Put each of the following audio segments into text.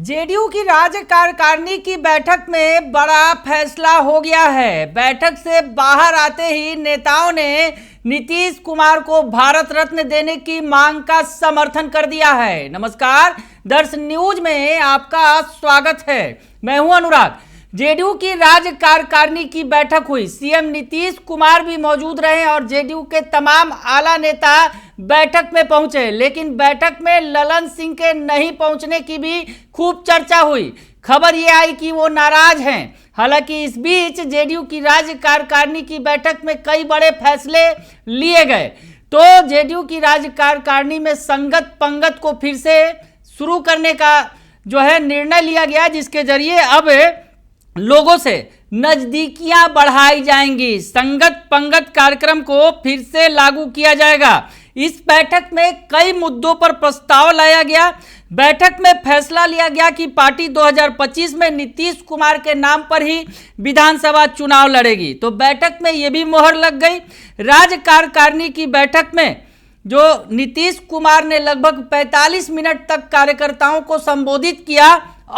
JDU की राज्य कार्यकारिणी की बैठक में बड़ा फैसला हो गया है। बैठक से बाहर आते ही नेताओं ने नीतीश कुमार को भारत रत्न देने की मांग का समर्थन कर दिया है। नमस्कार, दर्शन न्यूज में आपका स्वागत है। मैं हूं अनुराग। जेडीयू की राज्य कार्यकारिणी की बैठक हुई। सीएम नीतीश कुमार भी मौजूद रहे और जेडीयू के तमाम आला नेता बैठक में पहुंचे, लेकिन बैठक में ललन सिंह के नहीं पहुंचने की भी खूब चर्चा हुई। खबर ये आई कि वो नाराज हैं। हालांकि इस बीच जेडीयू की राज्य कार्यकारिणी की बैठक में कई बड़े फैसले लिए गए। तो जेडीयू की राज्य कार्यकारिणी में संगत पंगत को फिर से शुरू करने का जो है निर्णय लिया गया, जिसके जरिए अब लोगों से नजदीकियां बढ़ाई जाएंगी। संगत पंगत कार्यक्रम को फिर से लागू किया जाएगा। इस बैठक में कई मुद्दों पर प्रस्ताव लाया गया। बैठक में फैसला लिया गया कि पार्टी 2025 में नीतीश कुमार के नाम पर ही विधानसभा चुनाव लड़ेगी। तो बैठक में यह भी मोहर लग गई। राज्य कार्यकारिणी की बैठक में जो नीतीश कुमार ने लगभग 45 मिनट तक कार्यकर्ताओं को संबोधित किया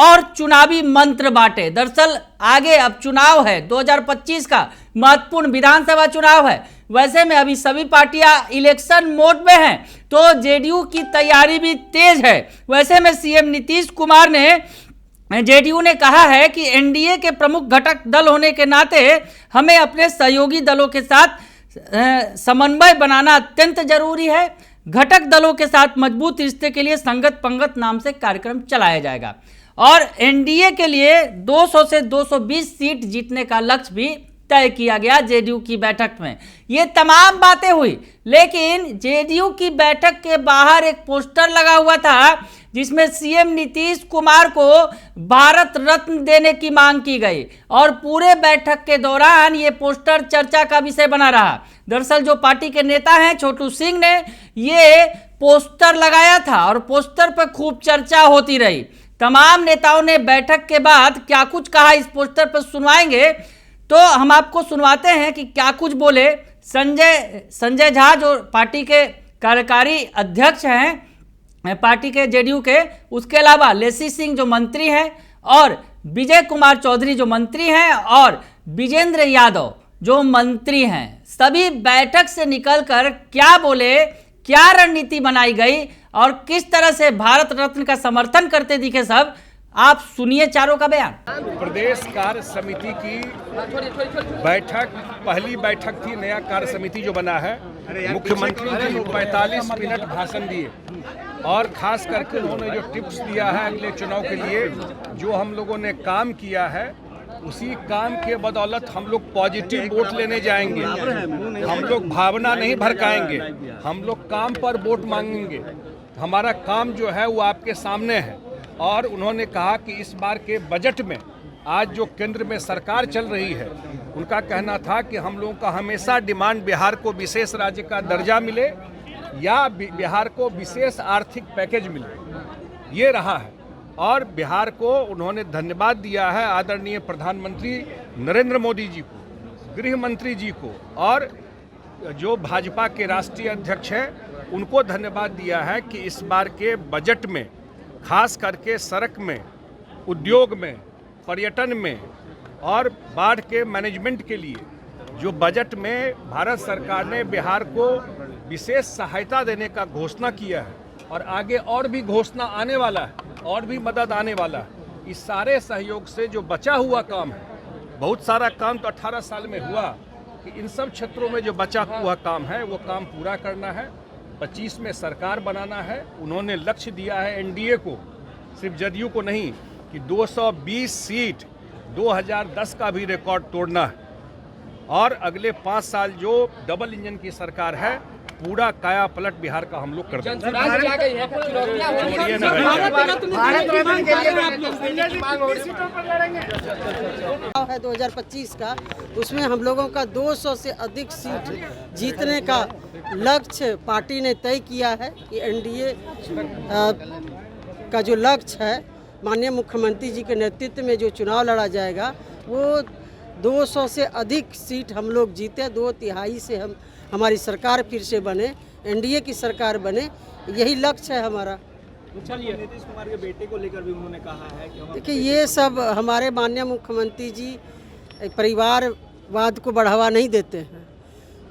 और चुनावी मंत्र बांटे। दरअसल आगे अब चुनाव है, 2025 का महत्वपूर्ण विधानसभा चुनाव है। वैसे में अभी सभी पार्टियां इलेक्शन मोड में हैं, तो जेडीयू की तैयारी भी तेज है। वैसे में सीएम नीतीश कुमार ने जेडीयू ने कहा है कि एनडीए के प्रमुख घटक दल होने के नाते हमें अपने सहयोगी दलों के साथ समन्वय बनाना अत्यंत जरूरी है। घटक दलों के साथ मजबूत रिश्ते के लिए संगत पंगत नाम से कार्यक्रम चलाया जाएगा और एनडीए के लिए 200 से 220 सीट जीतने का लक्ष्य भी तय किया गया जेडीयू की बैठक में। ये तमाम बातें हुई, लेकिन जेडीयू की बैठक के बाहर एक पोस्टर लगा हुआ था जिसमें सीएम नीतीश कुमार को भारत रत्न देने की मांग की गई और पूरे बैठक के दौरान ये पोस्टर चर्चा का विषय बना रहा। दरअसल जो पार्टी के नेता हैं छोटू सिंह ने ये पोस्टर लगाया था और पोस्टर पर खूब चर्चा होती रही। तमाम नेताओं ने बैठक के बाद क्या कुछ कहा इस पोस्टर पर सुनवाएंगे, तो हम आपको सुनवाते हैं कि क्या कुछ बोले संजय झा, जो पार्टी के कार्यकारी अध्यक्ष हैं पार्टी के जेडीयू के। उसके अलावा लेसी सिंह जो मंत्री हैं और विजय कुमार चौधरी जो मंत्री हैं और विजेंद्र यादव जो मंत्री हैं। सभी बैठक से निकलकर क्या बोले, क्या रणनीति बनाई गई और किस तरह से भारत रत्न का समर्थन करते दिखे, सब आप सुनिए चारों का बयान। प्रदेश कार्य समिति की बैठक पहली बैठक थी। नया कार्य समिति जो बना है, मुख्यमंत्री जी 45 मिनट भाषण दिए और खास करके उन्होंने जो टिप्स दिया है अगले चुनाव के लिए, जो हम लोगों ने काम किया है उसी काम के बदौलत हम लोग पॉजिटिव वोट लेने जाएंगे। हम लोग भावना नहीं भड़काएंगे, हम लोग काम पर वोट मांगेंगे। हमारा काम जो है वो आपके सामने है। और उन्होंने कहा कि इस बार के बजट में आज जो केंद्र में सरकार चल रही है, उनका कहना था कि हम लोगों का हमेशा डिमांड बिहार को विशेष राज्य का दर्जा मिले या बिहार को विशेष आर्थिक पैकेज मिले, ये रहा है। और बिहार को उन्होंने धन्यवाद दिया है आदरणीय प्रधानमंत्री नरेंद्र मोदी जी को, गृह मंत्री जी को और जो भाजपा के राष्ट्रीय अध्यक्ष हैं उनको धन्यवाद दिया है कि इस बार के बजट में खास करके सड़क में, उद्योग में, पर्यटन में और बाढ़ के मैनेजमेंट के लिए जो बजट में भारत सरकार ने बिहार को विशेष सहायता देने का घोषणा किया है और आगे और भी घोषणा आने वाला है और भी मदद आने वाला है। इस सारे सहयोग से जो बचा हुआ काम है, बहुत सारा काम तो 18 साल में हुआ, कि इन सब क्षेत्रों में जो बचा हुआ काम है वो काम पूरा करना है। 25 में सरकार बनाना है। उन्होंने लक्ष्य दिया है एनडीए को, सिर्फ जदयू को नहीं, कि 220 सीट 2010 का भी रिकॉर्ड तोड़ना है और अगले 5 साल जो डबल इंजन की सरकार है पूरा काया पलट बिहार का हम लोग कर देंगे। 2025 का, उसमें हम लोगों का 200 से अधिक सीट जीतने का लक्ष्य पार्टी ने तय किया है कि एनडीए का जो लक्ष्य है, माननीय मुख्यमंत्री जी के नेतृत्व में जो चुनाव लड़ा जाएगा वो 200 से अधिक सीट हम लोग जीते, 2/3 से हमारी सरकार फिर से बने, एनडीए की सरकार बने, यही लक्ष्य है हमारा। चलिए, नीतीश कुमार के बेटे को लेकर भी उन्होंने कहा है कि हम देखिए, ये सब हमारे माननीय मुख्यमंत्री जी परिवारवाद को बढ़ावा नहीं देते हैं,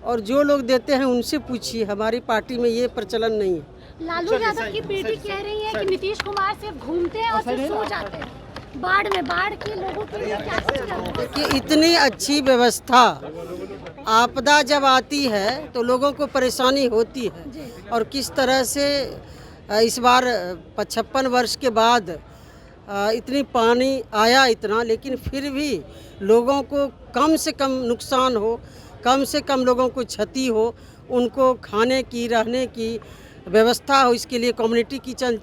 और जो लोग देते हैं उनसे पूछिए, हमारी पार्टी में ये प्रचलन नहीं है। लालू यादव की बेटी कह रही है कि नीतीश कुमार सिर्फ घूमते हैं और सिर्फ सो जाते हैं। बाढ़ के लोगों के लिए क्या सोच रहे हैं? कि इतनी अच्छी व्यवस्था, आपदा जब आती है तो लोगों को परेशानी होती है, और किस तरह से इस बार 55 वर्ष के बाद इतनी पानी आया इतना, लेकिन फिर भी लोगों को कम से कम नुकसान हो, कम से कम लोगों को क्षति हो, उनको खाने की, रहने की व्यवस्था हो, इसके लिए कम्युनिटी किचन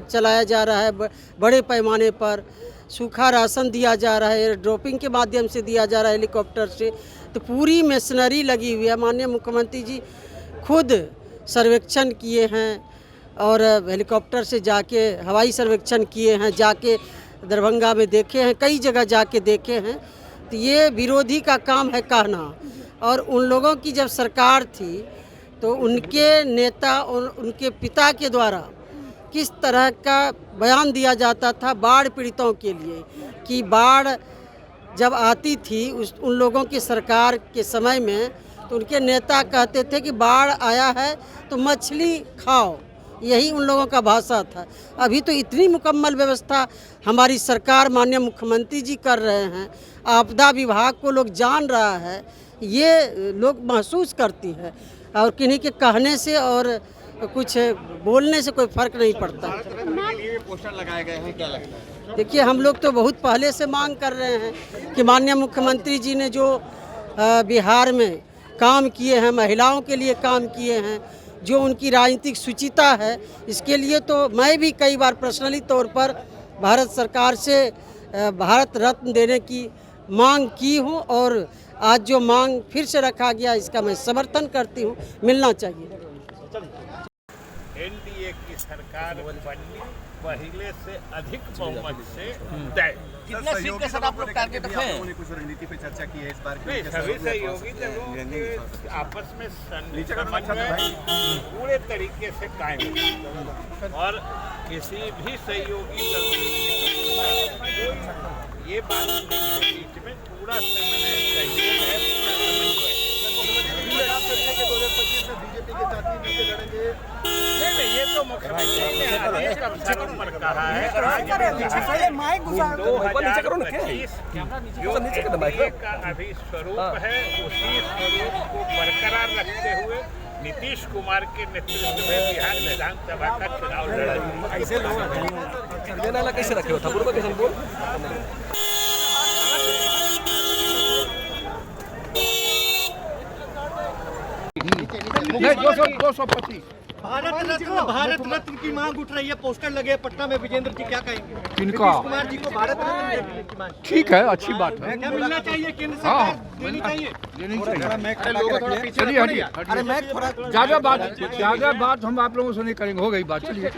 चलाया जा रहा है। बड़े पैमाने पर सूखा राशन दिया जा रहा है, ड्रॉपिंग के माध्यम से दिया जा रहा है, हेलीकॉप्टर से। तो पूरी मशीनरी लगी हुई है। माननीय मुख्यमंत्री जी खुद सर्वेक्षण किए हैं, और हेलीकॉप्टर से जाके हवाई सर्वेक्षण किए हैं, जाके दरभंगा में देखे हैं, कई जगह जाके देखे हैं। तो ये विरोधी का काम है कहना। और उन लोगों की जब सरकार थी तो उनके नेता और उनके पिता के द्वारा किस तरह का बयान दिया जाता था बाढ़ पीड़ितों के लिए, कि बाढ़ जब आती थी उन लोगों की सरकार के समय में, तो उनके नेता कहते थे कि बाढ़ आया है तो मछली खाओ, यही उन लोगों का भाषा था। अभी तो इतनी मुकम्मल व्यवस्था हमारी सरकार, माननीय मुख्यमंत्री जी कर रहे हैं, आपदा विभाग को लोग जान रहा है, ये लोग महसूस करती है, और किन्हीं के कहने से और कुछ बोलने से कोई फर्क नहीं पड़ता। पोस्टर लगाए गए हैं, क्या लगता है? देखिए, हम लोग तो बहुत पहले से मांग कर रहे हैं कि माननीय मुख्यमंत्री जी ने जो बिहार में काम किए हैं, महिलाओं के लिए काम किए हैं, जो उनकी राजनीतिक सुचिता है, इसके लिए तो मैं भी कई बार पर्सनली तौर पर भारत सरकार से भारत रत्न देने की मांग की हूं, और आज जो मांग फिर से रखा गया इसका मैं समर्थन करती हूं, मिलना चाहिए। एनडीए की सरकार बननी पहले से अधिक बहुमत से तय। कितने सीट के साथ आप लोग टारगेट रखे हैं? कुछ रणनीति पे चर्चा की है इस बार नहीं, सभी सहयोगी दलों के आपस में समन्वय पूरे तरीके से कायम है, और किसी भी सहयोगी दल की ये बात नहीं है, बीच में पूरा सहयोग है, बीजेपी के साथी नीचे लड़ेंगे। नहीं, ये तो मुख्यमंत्री ने अनेक अवसरों पर कहा है। 2025 जो एनडीए का अभी स्वरूप है, उसी स्वरूप को बरकरार रखते हुए नीतीश कुमार के नेतृत्व में बिहार विधानसभा का चुनाव लड़ा। ऐसे लोग कैसे रखे हो ठाकुर को, कैसे बोल भारत रत्न की मांग उठ रही है, पोस्टर लगे पटना में। विजेंद्र जी क्या कहेंगे? किनका? नीतीश कुमार जी को भारत रत्न देने की मांग। ठीक है, अच्छी बात है। क्या मिलना चाहिए? केंद्र सरकार देनी चाहिए। चलिए हटिए, ज्यादा बात हम आप लोगों से नहीं करेंगे, हो गई बात। चलिए।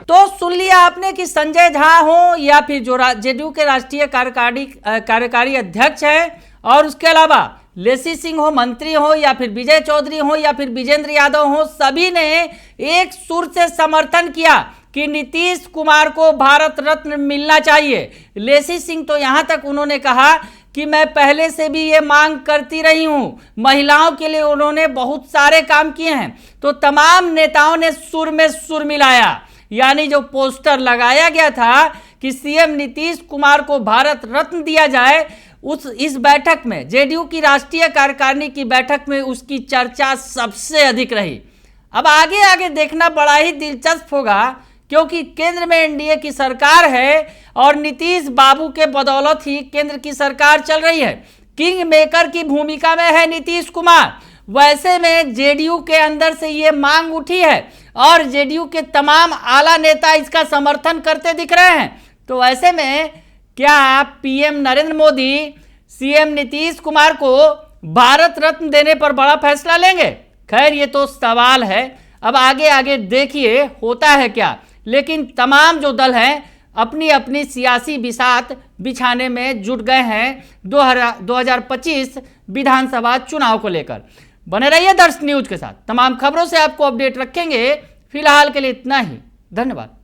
तो सुन लिया आपने कि संजय झा हो या फिर जो जेडीयू के राष्ट्रीय कार्यकारी अध्यक्ष हैं, और उसके अलावा लेसी सिंह हो, मंत्री हो, या फिर विजय चौधरी हो, या फिर विजेंद्र यादव हो, सभी ने एक सुर से समर्थन किया कि नीतीश कुमार को भारत रत्न मिलना चाहिए। लेसी सिंह तो यहाँ तक उन्होंने कहा कि मैं पहले से भी ये मांग करती रही हूँ, महिलाओं के लिए उन्होंने बहुत सारे काम किए हैं। तो तमाम नेताओं ने सुर में सुर मिलाया, यानी जो पोस्टर लगाया गया था कि सीएम नीतीश कुमार को भारत रत्न दिया जाए, इस बैठक में, जेडीयू की राष्ट्रीय कार्यकारिणी की बैठक में उसकी चर्चा सबसे अधिक रही। अब आगे आगे देखना बड़ा ही दिलचस्प होगा, क्योंकि केंद्र में एनडीए की सरकार है और नीतीश बाबू के बदौलत ही केंद्र की सरकार चल रही है। किंग मेकर की भूमिका में है नीतीश कुमार। वैसे में जेडीयू के अंदर से ये मांग उठी है और जेडीयू के तमाम आला नेता इसका समर्थन करते दिख रहे हैं। तो ऐसे में क्या पीएम नरेंद्र मोदी सीएम नीतीश कुमार को भारत रत्न देने पर बड़ा फैसला लेंगे? खैर, ये तो सवाल है। अब आगे आगे देखिए होता है क्या। लेकिन तमाम जो दल हैं अपनी अपनी सियासी बिसात बिछाने में जुट गए हैं 2025 विधानसभा चुनाव को लेकर। बने रहिए दर्श न्यूज के साथ, तमाम खबरों से आपको अपडेट रखेंगे। फिलहाल के लिए इतना ही, धन्यवाद।